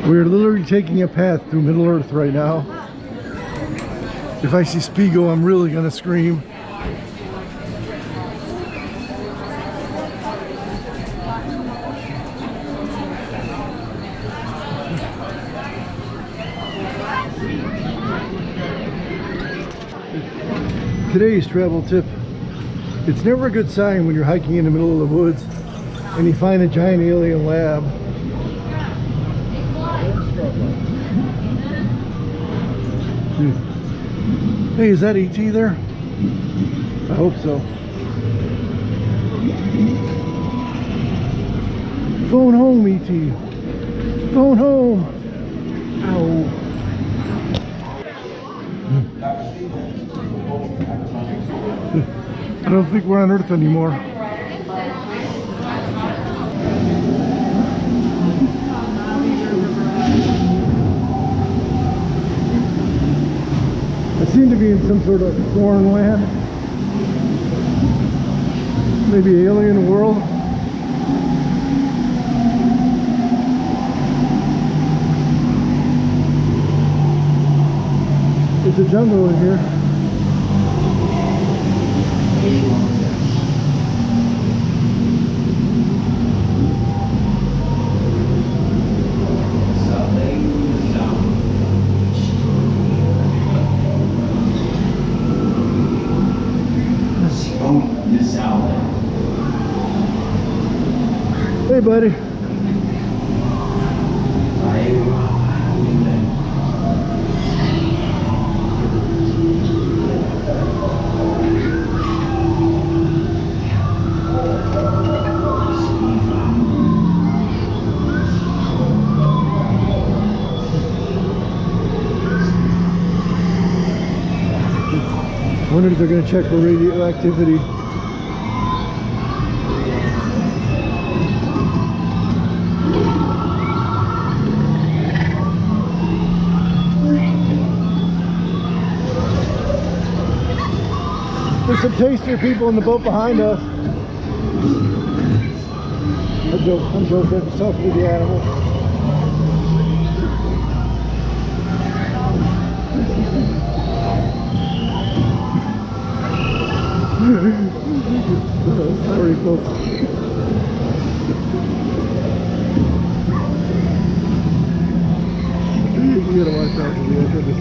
We're literally taking a path through Middle Earth right now. If I see Spiegel, I'm really gonna scream. Today's travel tip: it's never a good sign when you're hiking in the middle of the woods and you find a giant alien lab. Hey, is that ET there? I hope so. Phone home, ET. Phone home. Ow. I don't think we're on Earth anymore. I seem to be in some sort of foreign land. Maybe alien world. There's a jungle in here. Hey, buddy. I wonder if they're going to check for radioactivity. There's some tastier people in the boat behind us. I'm joking. I'm talking to the animals. Sorry, folks. You gotta watch out for the edge of the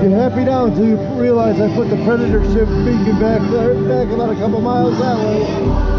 You're happy now until you realize I put the Predator ship beacon back about a couple miles that way.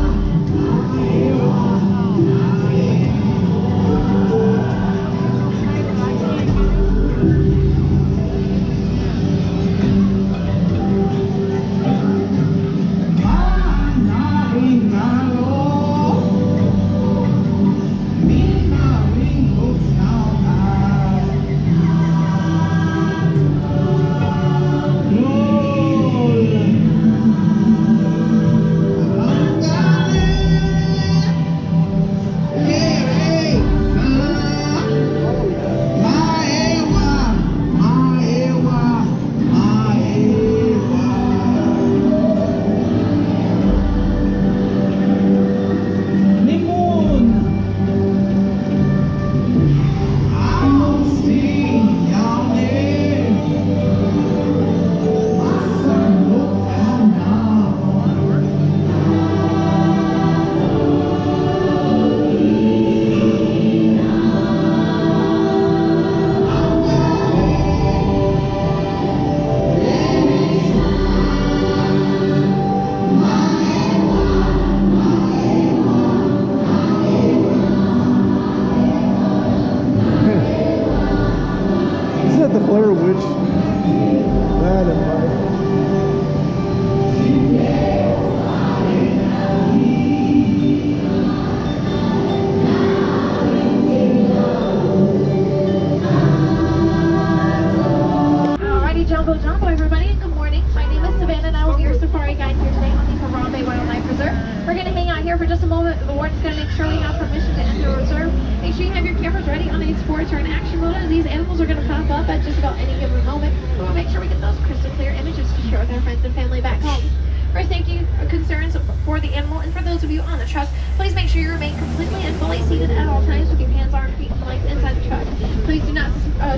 shining by. Jumbo Jumbo, everybody, and good morning. My name is Savannah, and I will be your safari guide here today on the Harambe Wildlife Reserve. We're going to hang out here for just a moment. The warden's going to make sure we have permission to enter the reserve. Make sure you have your cameras ready on a sports or an action mode, as these animals are going to pop up at just about any given moment. We'll make sure we get those crystal clear images to share with our friends and family back home. For safety concerns for the animal and for those of you on the truck, please make sure you remain completely and fully seated at all times with your hands, arms, feet, and legs inside the truck. Please do not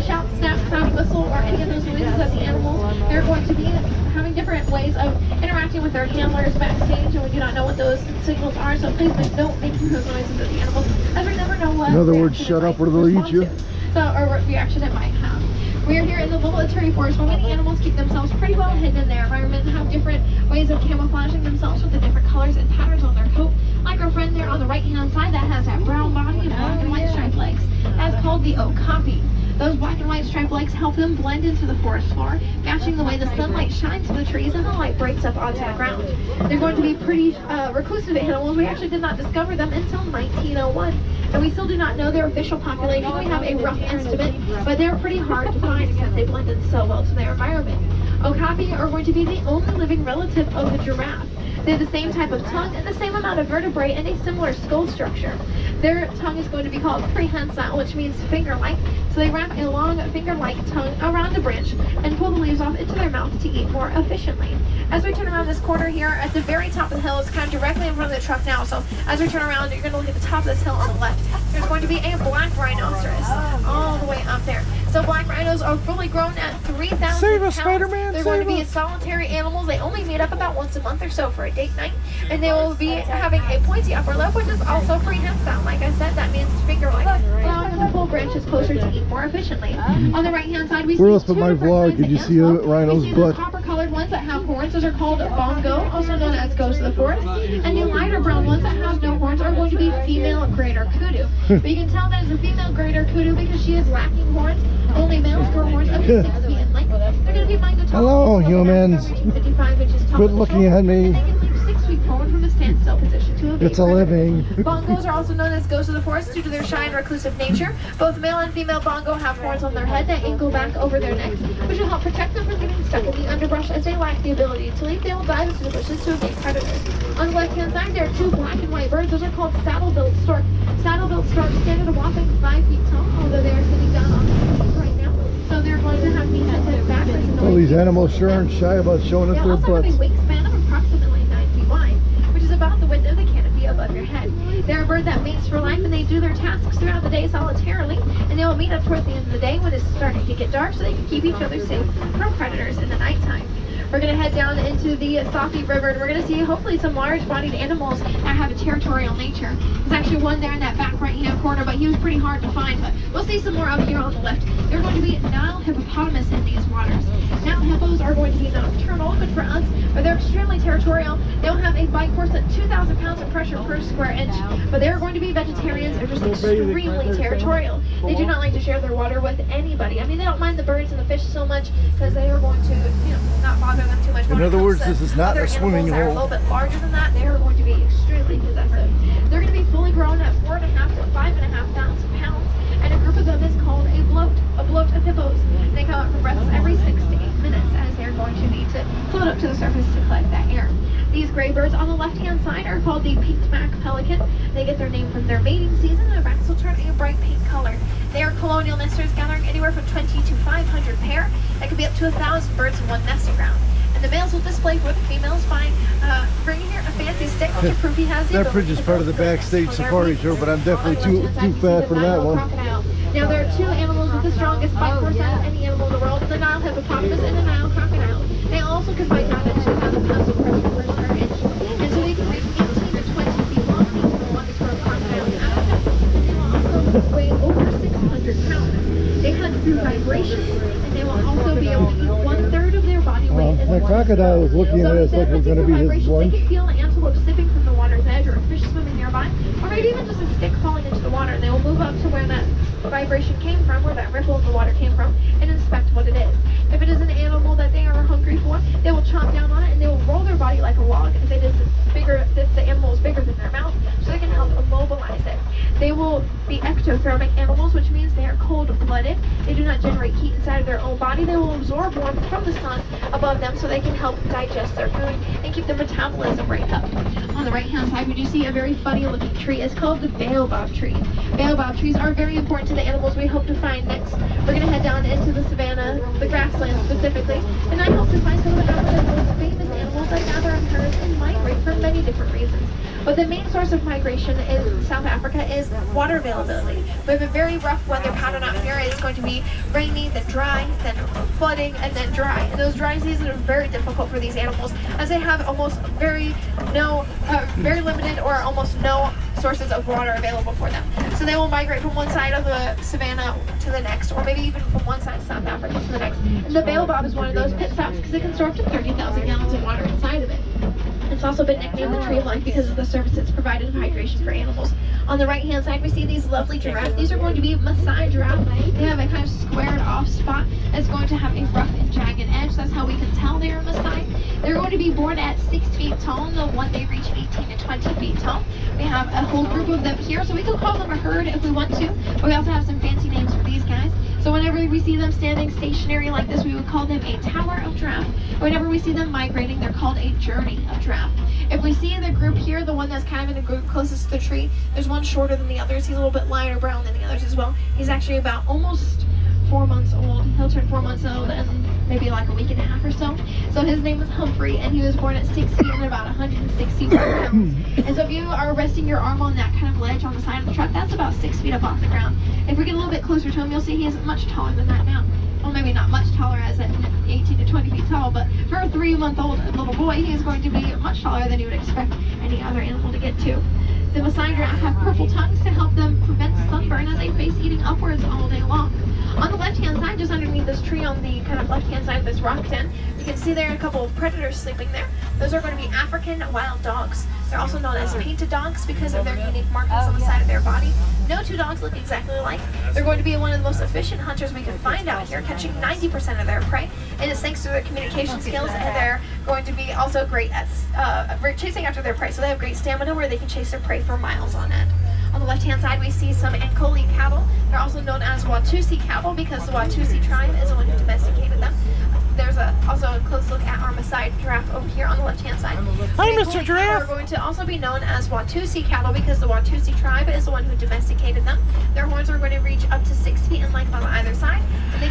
shout, snap, cloud, whistle, or any of those noises at the animals. They're going to be having different ways of interacting with their handlers backstage, and we do not know what those signals are, so please don't make those noises at the animals, as we never know what. In other words, shut up or they'll eat you. So, or what reaction it might have. We are here in the voluntary forest where many animals keep themselves pretty well hidden in their environment and have different ways of camouflaging themselves with the different colors and patterns on their coat. Like our friend there on the right hand side that has that brown body and black and white striped legs. That's called the okapi. Those black and white striped legs help them blend into the forest floor, matching the way the sunlight shines through the trees and the light breaks up onto the ground. They're going to be pretty reclusive animals. We actually did not discover them until 1901, and we still do not know their official population. We have a rough estimate, but they're pretty hard to find because they blended so well to their environment. Okapi are going to be the only living relative of the giraffe. They have the same type of tongue and the same amount of vertebrae and a similar skull structure. Their tongue is going to be called prehensile, which means finger-like. So they wrap a long finger-like tongue around a branch and pull the leaves off into their mouth to eat more efficiently. As we turn around this corner here, at the very top of the hill, it's kind of directly in front of the truck now. So as we turn around, you're going to look at the top of this hill on the left. There's going to be a black rhinoceros all the way up there. So black rhinos are fully grown at 3,000 pounds. Save us, Spider-Man! They're going to be solitary animals. They only meet up about once a month or so for a date night, and they will be having a pointy upper lip, which is also prehensile. Like I said, that means finger-like, allowing them to pull branches closer to eat more efficiently. On the right-hand side, we see where else but my vlog did you see a rhino's butt? The copper-colored ones that have horns, those are called bongo, also known as ghosts of the forest. And the lighter brown ones that have no horns are going to be female greater kudu. But you can tell that is a female greater kudu because she is lacking horns. Only males grow horns up to 6 feet in length. They're going to be among the hello, humans. 55 inches tall. Quit looking at me. And they can leap 6 feet forward from a standstill position to evade It's a living. Bongos are also known as ghosts of the forest due to their shy and reclusive nature. Both male and female bongo have horns on their head that angle back over their necks, which will help protect them from getting stuck in the underbrush. As they lack the ability to leap, they will dive into the bushes to evade predators. On the left-hand side, there are two black and white birds. Those are called saddle-billed stork. Saddle-billed storks stand at a whopping 5 feet tall, although they are sitting down on their feet right now. So they're going to have knees headed backwards. Well, these animals sure aren't shy about showing us their butts. They also have a wingspan of approximately 9 feet wide, which is about the width of the canopy above your head. They're a bird that mates for life, and they do their tasks throughout the day solitarily, and they will meet up towards the end of the day when it's starting to get dark so they can keep each other safe from predators in the nighttime. We're going to head down into the Safi River, and we're going to see hopefully some large-bodied animals that have a territorial nature. There's actually one there in that back right-hand corner, but he was pretty hard to find. But we'll see some more up here on the left. There's going to be Nile hippopotamus in these waters. Nile hippos are going to be nocturnal, but for us, but they're extremely territorial. They'll have a bite force at 2,000 pounds of pressure per square inch, but they're going to be vegetarians. They're just extremely territorial. They do not like to share their water with anybody. I mean, they don't mind the birds and the fish so much because they are going to, not bother them too much. In other words, this is not a swimming hole. That are a little bit larger than that, they are going to be extremely possessive. They're going to be fully grown at 4.5 to 5.5 thousand pounds, and a group of them is called a bloat of hippos. They come up for breaths every 6 to 8 minutes as they're going to need to float up to the surface to collect that air. These gray birds on the left-hand side are called the peaked-back pelican. They get their name from their mating season. Their backs will turn a bright pink color. They are colonial nesters, gathering anywhere from 20 to 500 pair. That could be up to 1,000 birds in one nesting ground. And the males will display for the females by bringing here a fancy stick to prove he has the That bridge is part of the backstage safari tour, but I'm definitely too fat for that one. Now there are two animals with the strongest bite force out of any animal in the world, the Nile hippopotamus and the Nile crocodile. They also can bite down to 2,000 pounds of pressure per square inch. And so they can reach 18 to 20 feet long, each of the longest grown crocodile in Africa. They will also weigh over 600 pounds. They hunt through vibration, and they will also be able to eat 1/3 of their body weight in The one crocodile is looking at us like we're going to be his lunch. They can feel an antelope sipping from the water's edge, or a fish swimming nearby, or maybe even just a stick falling into the water, and they will move up to where that vibration came from, where that ripple of the water came from, and inspect what it is. If it is an animal that they are hungry zebra, they will chomp down on it and they will roll their body like a log if if the animal is bigger than their mouth, so they can help immobilize it. They will be ectothermic animals, which means they are cold-blooded. They do not generate heat inside of their own body. They will absorb warmth from the sun above them so they can help digest their food and keep their metabolism right up. On the right-hand side, we do see a very funny-looking tree. It's called the baobab tree. Baobab trees are very important to the animals we hope to find next. We're going to head down into the savanna, the grasslands specifically, and I hope to find some of Africa's most famous animals that gather in herds and migrate for many different reasons. But the main source of migration in South Africa is water availability. We have a very rough weather pattern out here. It's going to be rainy, then dry, then flooding, and then dry. And those dry seasons are very difficult for these animals as they have almost very limited or almost no sources of water available for them. So they will migrate from one side of the savanna to the next, or maybe even from one side of South Africa to the next. And the baobab is one of those pit stops because it can store up to 30,000 gallons of water inside of it. It's also been nicknamed the tree of life because of the services provided of hydration for animals. On the right-hand side, we see these lovely giraffes. These are going to be Maasai giraffe. They have a kind of squared off spot that's going to have a rough and jagged edge. That's how we can tell they are Maasai. They're going to be born at 6 feet tall, and they'll one day reach 18 to 20 feet tall. We have a whole group of them here, so we could call them a herd if we want to. But we also have some fancy names for these guys. So whenever we see them standing stationary like this, we would call them a tower of giraffe. Whenever we see them migrating, they're called a journey of giraffe. If we see the group here, the one that's kind of in the group closest to the tree, there's one shorter than the others. He's a little bit lighter brown than the others as well. He's actually about almost 4 months old. He'll turn 4 months old in maybe like a week and a half or so. So his name is Humphrey, and he was born at 6 feet and about 161 pounds. And so if you are resting your arm on that kind of ledge on the side of the truck, that's about 6 feet up off the ground. If we get a little bit closer to him, you'll see he isn't much taller than that now. Well, maybe not much taller as at 18 to 20 feet tall, but for a 3-month-old little boy, he is going to be much taller than you would expect any other animal to get to. The Maasai giraffe have purple tongues to help them prevent sunburn as they face eating upwards all day long. On the left-hand side, just underneath this tree on the kind of left-hand side of this rock den, you can see there are a couple of predators sleeping there. Those are going to be African wild dogs. They're also known as painted dogs because of their unique markings on the side of their body. No two dogs look exactly alike. They're going to be one of the most efficient hunters we can find out here, catching 90% of their prey. And it's thanks to their communication skills, and they're going to be also great at chasing after their prey. So they have great stamina where they can chase their prey for miles on end. On the left-hand side, we see some Ankole cattle. They're also known as Watusi cattle because the Watusi tribe is the one who domesticated them. There's also a close look at our Maasai giraffe over here on the left-hand side. Hi, Mr. Giraffe! They're going to also be known as Watusi cattle because the Watusi tribe is the one who domesticated them. Their horns are going to reach up to 6 feet in length on either side, and they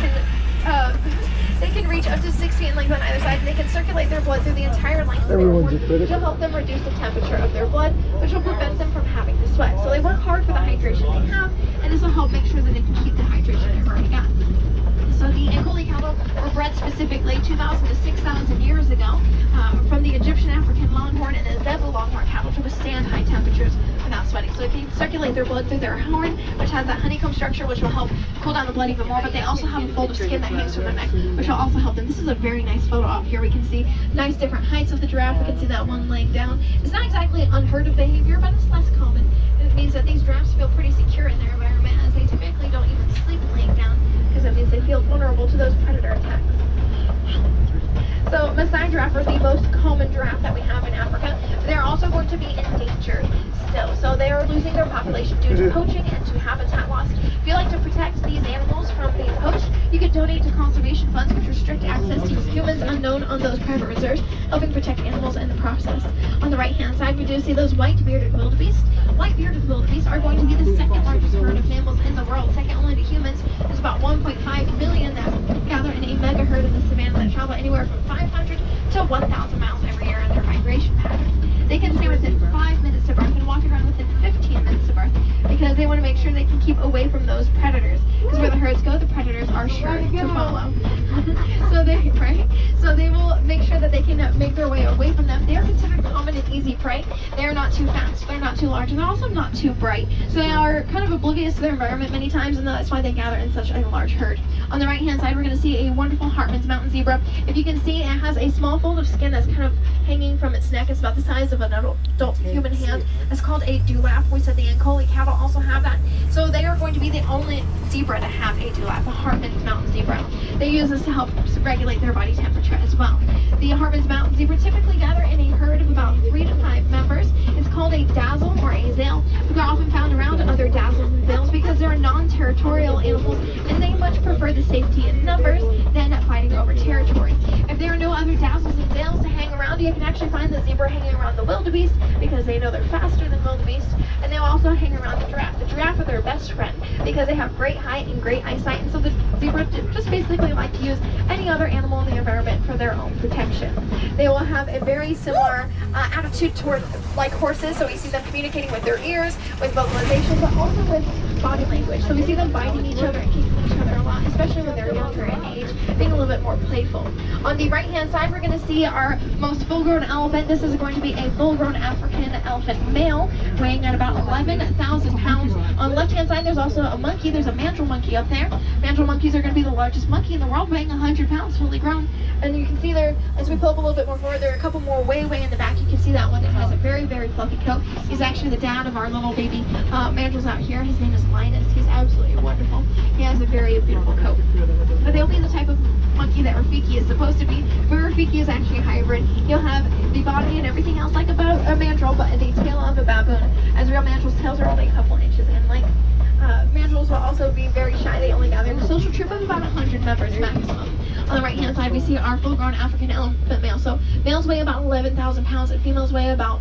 can reach up to 6 feet in length on either side, and they can circulate their blood through the entire length of their horns, which will help them reduce the temperature of their blood, which will prevent them from having to sweat. So they work hard for the hydration they have, and this will help make sure that they can keep the hydration they've already got. So the Ankole cattle were bred specifically 2,000 to 6,000 years ago from the Egyptian African longhorn and the Zebu longhorn cattle to withstand high temperatures without sweating. So they can circulate their blood through their horn, which has that honeycomb structure, which will help cool down the blood even more. But they also have a fold of skin that hangs from their neck, which will also help them. This is a very nice photo up here. We can see nice different heights of the giraffe. We can see that one laying down. It's not exactly unheard of behavior, but it's less common. It means that these giraffes feel pretty secure in their environment, as they typically don't even sleep laying down, because it means they feel vulnerable to those predator attacks. So Maasai giraffe are the most common giraffe that we have in Africa. They're also going to be endangered still. So they are losing their population due to poaching and to habitat loss. If you like to protect these animals from being poached, you can donate to conservation funds which restrict access to humans unknown on those private reserves, helping protect animals in the process. On the right-hand side, we do see those white-bearded wildebeest. White-bearded wildebeest are going to be the second largest herd of mammals in the world, second only to humans. There's about 1.5 million that gather in a mega herd in the savannah that travel anywhere from 500 to 1,000 miles every year in their migration pattern. They can stay within 5 minutes of birth and walk around within 15 minutes of birth because they want to make sure they can keep away from those predators. Because where the herds go, the predators are sure to follow. So they will make sure that they can make their way away from them. They are considered common and easy prey. They are not too fast, they're not too large, and they're also not too bright. So they are kind of oblivious to their environment many times, and that's why they gather in such a large herd. On the right-hand side, we're going to see a wonderful Hartmann's mountain zebra. If you can see, it has a small fold of skin that's kind of hanging from its neck. It's about the size of an adult human hand. It's called a dewlap. We said the Ankole cattle also have that. So they are going to be the only zebra to have a dewlap, a Hartmann's mountain zebra. They use this to help regulate their body temperature as well. The territorial animals, and they much prefer the safety in numbers than fighting over territory. If there are no other dazzles and zales to hang around, you can actually find the zebra hanging around the wildebeest because they know they're faster than wildebeest, and they'll also hang around the giraffe. The giraffe are their best friend because they have great height and great eyesight, and so the zebra just basically like to use any other animal in the environment for their own protection. They will have a very similar attitude toward like horses, so we see them communicating with their ears, with vocalization, but also with body language. So we see them biting each other and kicking each other a lot, especially when they're younger in age, being a little bit more playful. On the right hand side, we're going to see our most full-grown elephant. This is going to be a full-grown African elephant male, weighing at about 11,000 pounds. On the left hand side, there's also a monkey. There's a mandrill monkey up there. Mandrill monkeys are going to be the largest monkey in the world, weighing 100 pounds, fully grown. And you can see there, as we pull up a little bit more forward, there are a couple more way in the back. You can see that one that has a very, very fluffy coat. He's actually the dad of our little baby mandrills out here. His name is Linus. He's absolutely wonderful. He has a very beautiful coat. But they'll be the type of monkey that Rafiki is supposed to be. But Rafiki is actually a hybrid. He'll have the body and everything else like a mandrill, but the tail of a baboon, as real mandrills' tails are only a couple inches in length. Mandrills will also be very shy. They only gather a social troop of about 100 members maximum. On the right hand side, we see our full-grown African elephant male. So males weigh about 11,000 pounds and females weigh about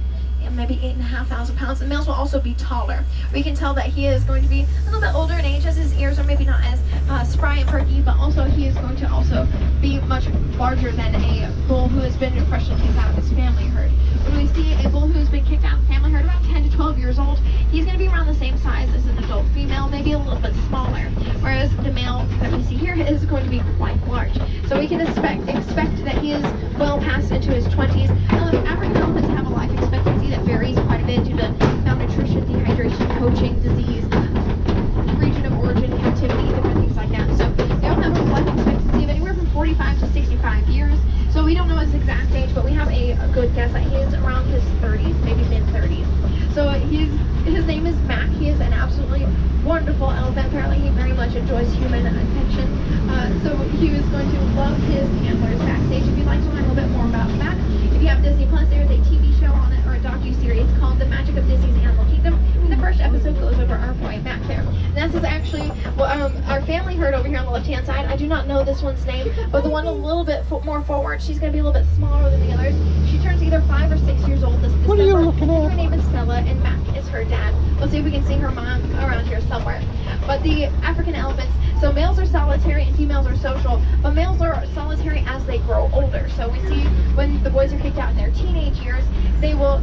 maybe 8,500 pounds. The males will also be taller. We can tell that he is going to be a little bit older in age, as his ears are maybe not as spry and perky, but also he is going to also be much larger than a bull who has been freshly kicked out of his family herd. When we see a bull who's been kicked out of the family herd about 10 to 12 years old, he's going to be around the same size as an adult female, maybe a little bit smaller, whereas the male that we see here is going to be quite large. So we can expect that he is well past into his 20s. African elephants have a life expectancy that varies quite a bit due to malnutrition, dehydration, poaching, disease, region of origin, captivity, different things like that. So they all have a life expectancy of anywhere from 45 to 65 years. So we don't know his exact age, but we have a good guess that he is around his 30s, maybe mid-30s. So his name is Mac. He is an absolutely wonderful elephant. Apparently he very much enjoys human attention. So he is going to love his handlers backstage. If you'd like to learn a little bit more about Mac, if you have Disney Plus, there is a TV show on it, or a docu-series called The Magic of Disney's Animal Kingdom. And the first episode goes over our boy Mac there. And this is actually our family herd over here on the left-hand side. I do not know this one's name, but the one a little bit more forward, she's going to be a little bit smaller than the others. She turns either 5 or 6 years old this December. What are you looking at? Her name is Stella, and Mac is her dad. Let's see if we can see her mom around here somewhere. But the African elephants, so males are solitary and females are social, but males are solitary as they grow older. So we see when the boys are kicked out in their teenage years, they will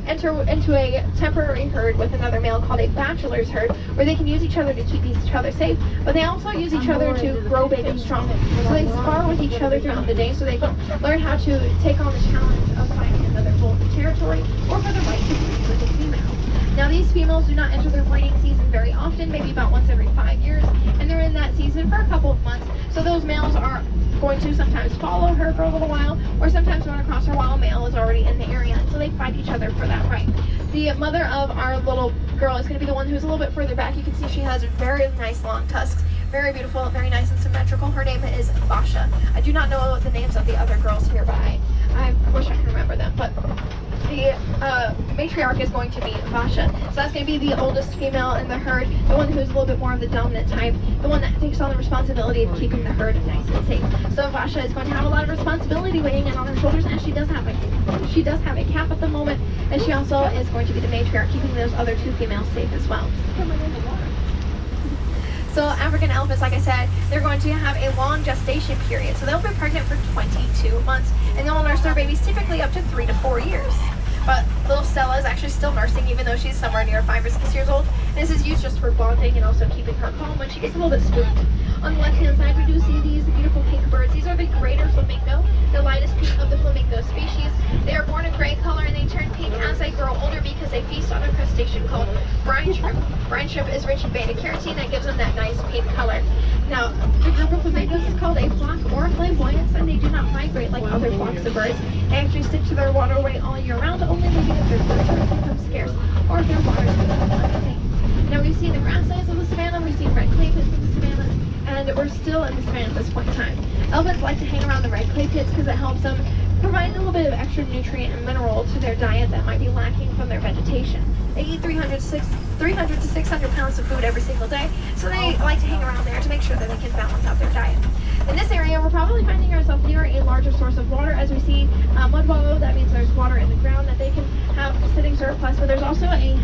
enter into a temporary herd with another male called a bachelor's herd, where they can use each other to keep each other safe, but they also use each other to grow big and strong. So they spar with each other throughout the day so they can learn how to take on the challenge of fighting another bull for territory or for the right to breed with a female. Now these females do not enter their breeding season very often, maybe about once every 5 years, and they're in that season for a couple of months. So those males are going to sometimes follow her for a little while, or sometimes run across her while a male is already in the area, and so they fight each other for that right. The mother of our little girl is going to be the one who's a little bit further back. You can see she has very nice long tusks, very beautiful, very nice and symmetrical. Her name is Vasha. I do not know the names of the other girls here, but I wish I could remember them. But the matriarch is going to be Vasha. So that's going to be the oldest female in the herd, the one who's a little bit more of the dominant type, the one that takes on the responsibility of keeping the herd nice and safe. So Vasha is going to have a lot of responsibility weighing in on her shoulders, and she does have a cap at the moment, and she also is going to be the matriarch, keeping those other 2 females safe as well. So African elephants, like I said, they're going to have a long gestation period. So they'll be pregnant for 22 months, and they'll nurse their babies typically up to 3 to 4 years. But little Stella is actually still nursing, even though she's somewhere near 5 or 6 years old. And this is used just for bonding and also keeping her calm when she gets a little bit spooked. On the left-hand side, we do see these beautiful pink birds. These are the greater flamingo, the lightest pink of the flamingo species. They are born a gray color, and they turn pink as they grow older because they feast on a crustacean called brine shrimp. Brine shrimp is rich in beta-carotene that gives them that nice pink color. Now, the group of flamingos is called a flock or a flamboyance, and they do not migrate like other flocks of birds. They actually stick to their waterway all year round, only maybe if their food becomes scarce or if their water is become unclean. Now, we've seen the grasslands of the savannah, we've seen red clay pits in the savannah, and we're still in the span at this point in time. Elephants like to hang around the red clay pits because it helps them provide a little bit of extra nutrient and mineral to their diet that might be lacking from their vegetation. They eat 300 to 600 pounds of food every single day, so they like to hang around there to make sure that they can balance out their diet. In this area, we're probably finding ourselves near a larger source of water. As we see mud wallow, that means there's water in the ground that they can have sitting surplus, but there's also a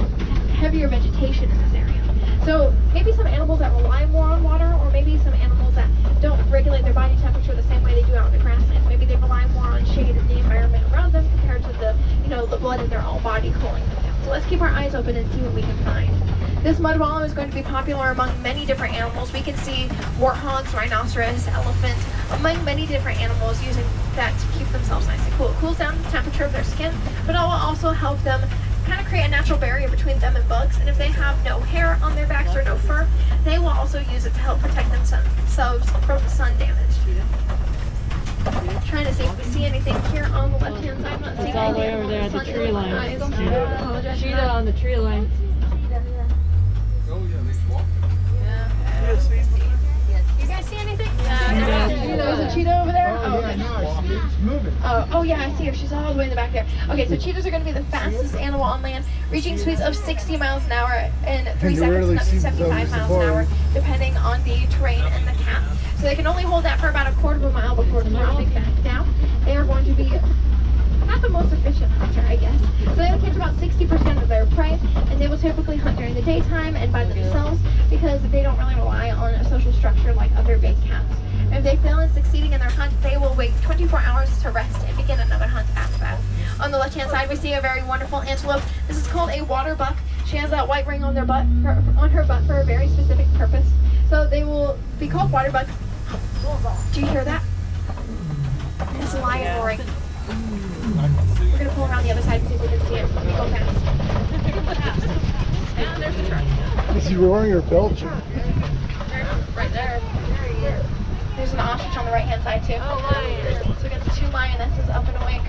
heavier vegetation in this area. So maybe some animals that rely more on water, or maybe some animals that don't regulate their body temperature the same way they do out in the grasslands. Maybe they rely more on shade and the environment around them compared to the, the blood in their own body cooling them down. So let's keep our eyes open and see what we can find. This mud wallow is going to be popular among many different animals. We can see warthogs, rhinoceros, elephant, among many different animals using that to keep themselves nice and cool. It cools down the temperature of their skin, but it will also help them kind of create a natural barrier between them and bugs. And if they have no hair on their backs or no fur, they will also use it to help protect themselves from the sun damage. Trying to see if we see anything here on the left-hand side. I'm not seeing It's all the way anything. over there at the tree line. I apologize for Cheetah that. on the tree line. You guys see anything? Yeah. There's a cheetah over there? Oh, okay. It's moving. Oh yeah, I see her. She's all the way in the back there. Okay, so cheetahs are going to be the fastest animal on land, reaching speeds of 60 miles an hour in 3 seconds and up to 75 miles an hour, depending on the terrain and the cap. So they can only hold that for about a quarter of a mile before dropping back down. They are going to be not the most efficient hunter, I guess. So they will catch about 60% of their prey, and they will typically hunt during the daytime and by themselves because they don't really rely on a social structure like other big cats. If they fail in succeeding in their hunt, they will wait 24 hours to rest and begin another hunt after that. On the left-hand side, we see a very wonderful antelope. This is called a water buck. She has that white ring on their butt, on her butt for a very specific purpose. So they will be called water bucks. Do you hear that? It's a lion roaring. We're gonna pull around the other side and see if we can see it. Let me go fast. And there's the truck. Is he roaring or belching? Right there. There's an ostrich on the right hand side too. Oh, lion. So we got the 2 lionesses up and awake.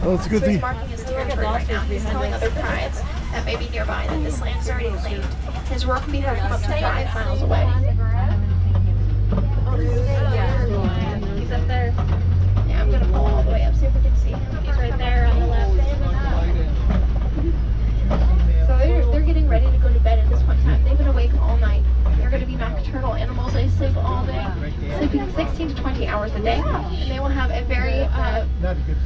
Oh, it's a good So he's thing. marking his territory right now. He's telling other tribes that may be nearby that this land is already claimed. His roar can be heard from up to 5 miles away. He's up there. Yeah, I'm gonna pull all the way up, see if we can see him. He's right there on the left. So they're getting ready to go to bed at this point in time. They've been awake all night. They're going to be nocturnal animals. They sleep all day, sleeping 16 to 20 hours a day. And they will have a very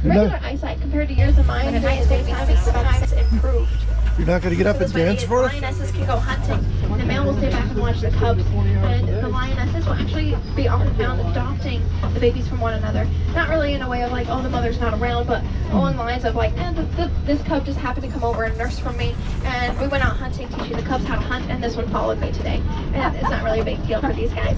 regular eyesight compared to yours and mine. And night is going to be 6 times improved. You're not going to get up So and this way dance the for us? lionesses can go hunting, and the male will stay back and watch the cubs. And the lionesses will actually be often found adopting the babies from one another. Not really in a way of like, oh, the mother's not around, but along the lines of like, this cub just happened to come over and nurse from me, and we went out hunting, teaching the cubs how to hunt, and this one followed me today. And it's not really a big deal for these guys.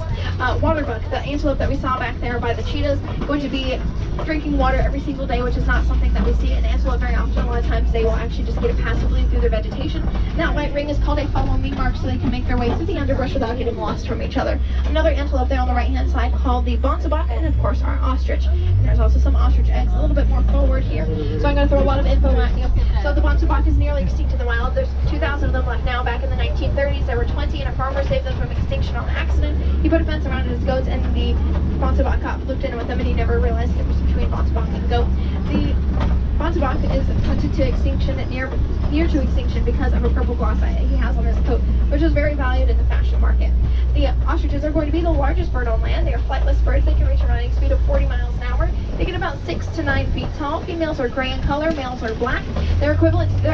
Waterbuck, the antelope that we saw back there by the cheetahs, going to be drinking water every single day, which is not something that we see in antelope very often. A lot of times they will actually just get it passively through their vegetation. That white ring is called a follow me mark, so they can make their way through the underbrush without getting lost from each other. Another antelope there on the right hand side called the bontebok, and of course our ostrich. And there's also some ostrich eggs a little bit more forward here. So I'm going to throw a lot of info at you. So the bontebok is nearly extinct in the wild. There's 2,000 of them left now. Back in the 1930s there were 20, and a farmer saved them from extinction on accident. He put a fence around his goats, and the bontebok got looped in with them, and he never realized the difference between bontebok and goat. The bontebok is hunted to extinction, near to extinction, because of a purple gloss eye he has on his coat, which is very valued in the fashion market. The ostriches are going to be the largest bird on land. They are flightless birds. They can reach a running speed of 40 miles an hour. They get about 6 to 9 feet tall. Females are gray in color. Males are black. Their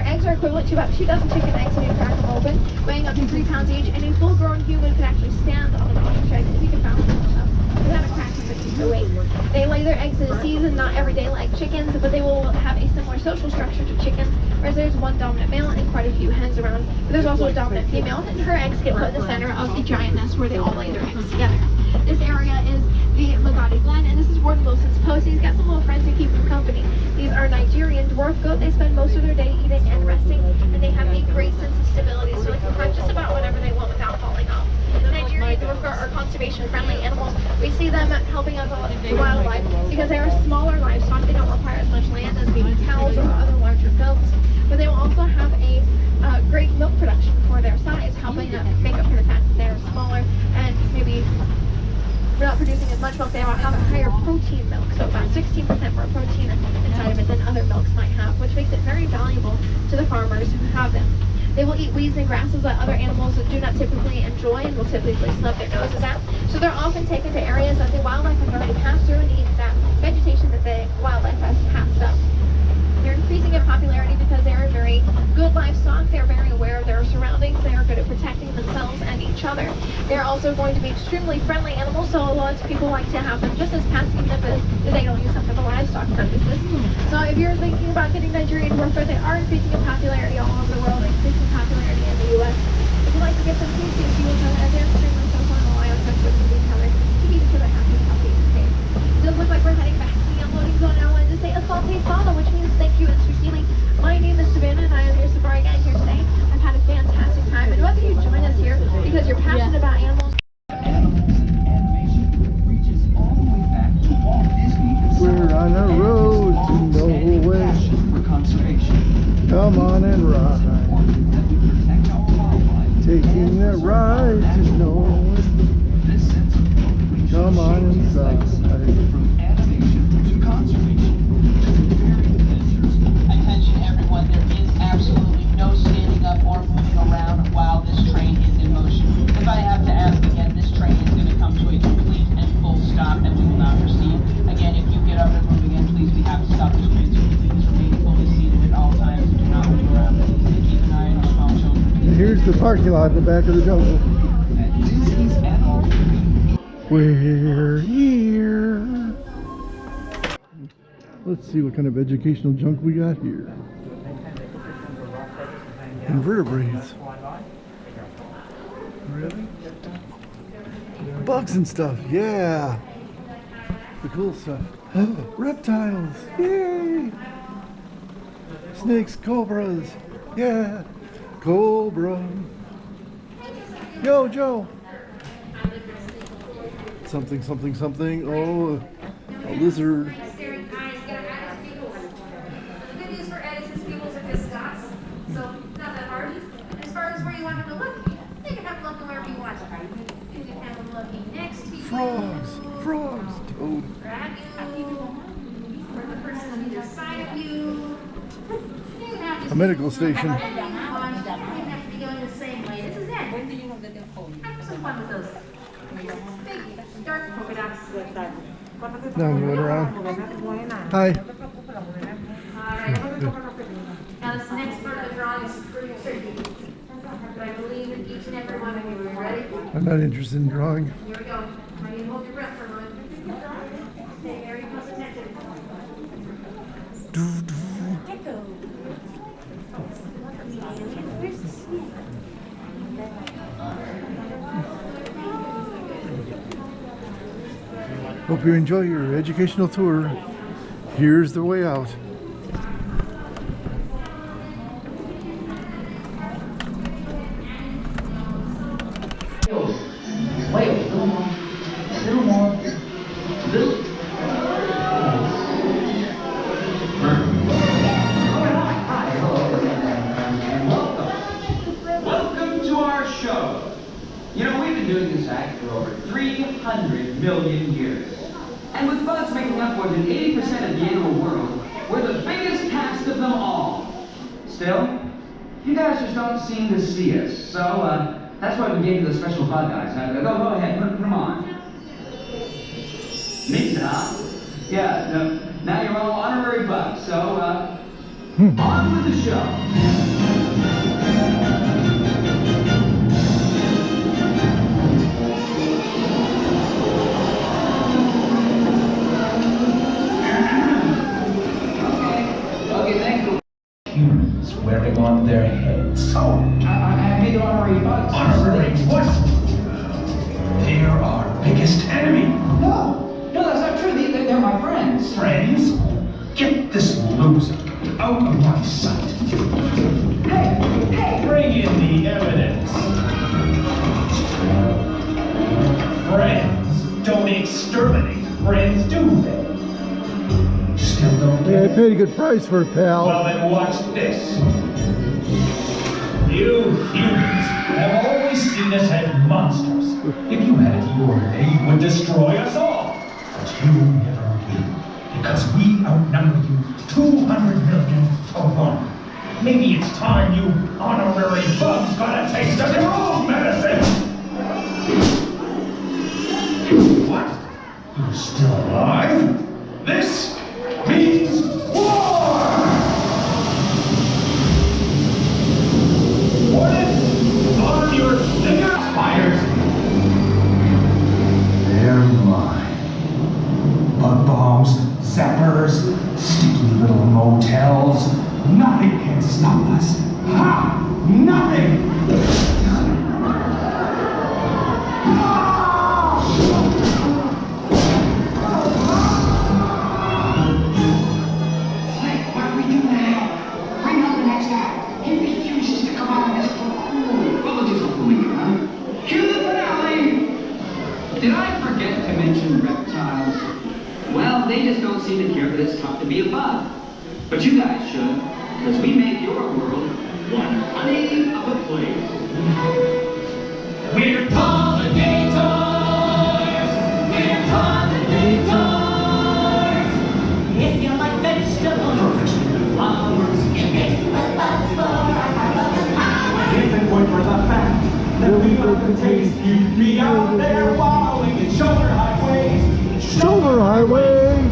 eggs are equivalent to about 2,000 chicken eggs when you crack them open, weighing up to 3 pounds each. And a full-grown human can actually stand on an ostrich egg if he can balance himself without a crack beneath the weight. They lay their eggs in the season, not every day like chickens, but they will have a similar social structure to chickens, whereas there's one dominant male and quite a few hens around. But there's also a dominant female, and her eggs get put in the center of the giant nest where they all lay their eggs together. This area is the Magadi Glen, and this is Warden Wilson's post. He's got some little friends who keep him company. These are Nigerian dwarf goat. They spend most of their day eating and resting, and they have a great sense of stability, so they can hunt just about whatever they want without falling off. Nigerian dwarf goat are conservation-friendly animals. We see them helping out the wildlife because they are smaller livestock. They don't require as much land as maybe cows or other larger goats, but they will also have a great milk production for their size, helping make up for the fact that they're smaller and maybe we're not producing as much milk. They will have a higher protein milk, so about 16% more protein inside of it than other milks might have, which makes it very valuable to the farmers who have them. They will eat weeds and grasses that other animals do not typically enjoy and will typically snub their noses at. So they're often taken to areas that the wildlife has already passed through and eat that vegetation that the wildlife has passed up. They're increasing in popularity because they are very good livestock. They're very aware of their surroundings. They are good at protecting themselves and each other. They're also going to be extremely friendly animals, so lots of people like to have them just as pets, even if they don't use them for the livestock purposes. So if you're thinking about getting Nigerian Woofer, they are increasing in popularity all over the world, increasing popularity in the U.S. If you'd like to get some tasty Woofer, as they're extremely social and loyal, with each other, to keep each other happy, healthy, and safe. It does look like we're heading back to the unloading zone. I wanted to say asante sana, which means thank you in Swahili. My name is Savannah, and I am your safari guide here today. I've had a fantastic time, and whether you join us here because you're passionate about animals. We're on a road to nowhere. Come on and ride. Taking that ride to nowhere. Come on inside. Attention everyone, there is absolutely no standing up or moving around while this train is in motion. If I have to ask again, this train is going to come to a complete and full stop and we will not proceed. Again, if you get up and move again, please, we have to stop this train, so please remain fully seated at all times and do not move around. Please keep an eye on your small children. Here's the parking lot in the back of the jungle. We're here. Let's see what kind of educational junk we got here. Invertebrates. Really? Bugs and stuff, yeah. The cool stuff. Reptiles, yay! Snakes, cobras, yeah. Cobra. Yo, Joe. Something, something, something. Oh, a lizard. The good news for Ed is his pupils are just dots, so not that hard. As far as where you want him to look, you can have him look wherever you want. You can have him looking next to you. Frogs, frogs, toad. Grab you. Or the person on either side of you. You can have A medical station. You don't have to be going the same way. This is it. When do you have Have some fun with those. Big, dark polka dots. Now I'm going around. Hi. Alright. Now this next part of the drawing is pretty tricky. But I believe in each and every one of you. Are you ready? I'm not interested in drawing. Here we go. Ready to hold your breath for a moment. Stay very close attention. Hope you enjoy your educational tour. Here's the way out. Wait, a little more. A little more. Little. Welcome to our show. You know, we've been doing this act for over 300 million years. And with bugs making up more than 80% of the animal world, we're the biggest cast of them all. Still, you guys just don't seem to see us. So, that's why we gave you the special bug eyes. Go ahead, put them on. Neat, huh? Yeah, now you're all honorary bugs, so, on with the show. Humans wearing on their heads. Oh, I made the honorary bugs. Honorary what? They're our biggest enemy. No, that's not true. They're my friends. Friends? Get this loser out of my sight. Hey! Bring in the evidence. don't exterminate friends, do they? Still don't Yeah, get I it? paid a good price for it, pal. Well, then watch this. You humans have always seen us as monsters. If you had it your way, you would destroy us all. But you never will, because we outnumber you 200 million to 1. Maybe it's time you honorary bugs got a taste of your own medicine. What? You're still alive? This means war! Hornets, on your sticker! Spiders! They're mine. Bug bombs, zappers, sticky little motels. Nothing can stop us. Ha! Nothing! What do we do now? Bring out the next act. He refuses to come out of his book. Well, we'll do something we can. Cue the finale! Did I forget to mention reptiles? Well, they just don't seem to care that it's tough to be a bug. But you guys should, because we make your world one honey of a place. We're pollinators! We're pollinators! If you like vegetables, flowers, if it's the buds for If it weren't for the fact that we love the taste, you'd be out there wowing in shoulder highways. Shoulder highways.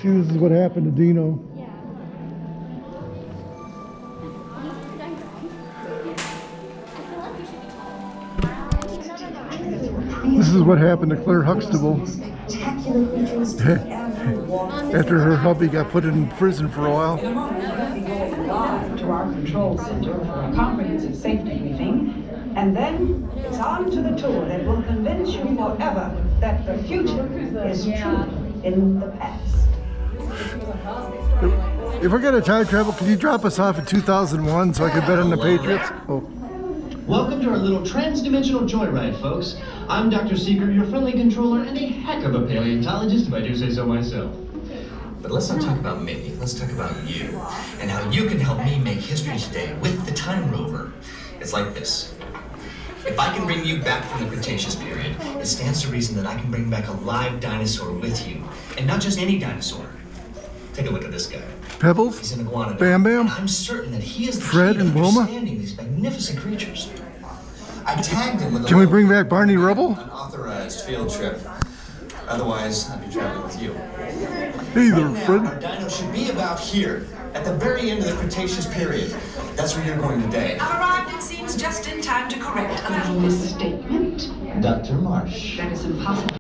See, this is what happened to Dino. This is what happened to Claire Huxtable after her hubby got put in prison for a while. In a moment, we'll be going live to our control center for a comprehensive safety briefing, and then it's on to the tour that will convince you forever that the future is truly in the past. If we're gonna time travel, can you drop us off in 2001 so I can bet on the Patriots? Oh. Welcome to our little trans-dimensional joyride, folks. I'm Dr. Seeker, your friendly controller, and a heck of a paleontologist, if I do say so myself. But let's not talk about me, let's talk about you, and how you can help me make history today with the Time Rover. It's like this. If I can bring you back from the Cretaceous period, it stands to reason that I can bring back a live dinosaur with you. And not just any dinosaur. Take a look at this guy. Pebbles? He's an iguanodon. Bam Bam? And I'm certain that he is the Fred key to and Wilma? understanding these magnificent creatures. I tagged him with a Can we bring back Barney Rubble? unauthorized field trip. Otherwise, I'd be traveling with you. Hey there, Right now, Fred. our dino should be about here, at the very end of the Cretaceous period. That's where you're going today. I've arrived, it seems, just in time to correct a little Misstatement? Dr. Marsh. That is impossible.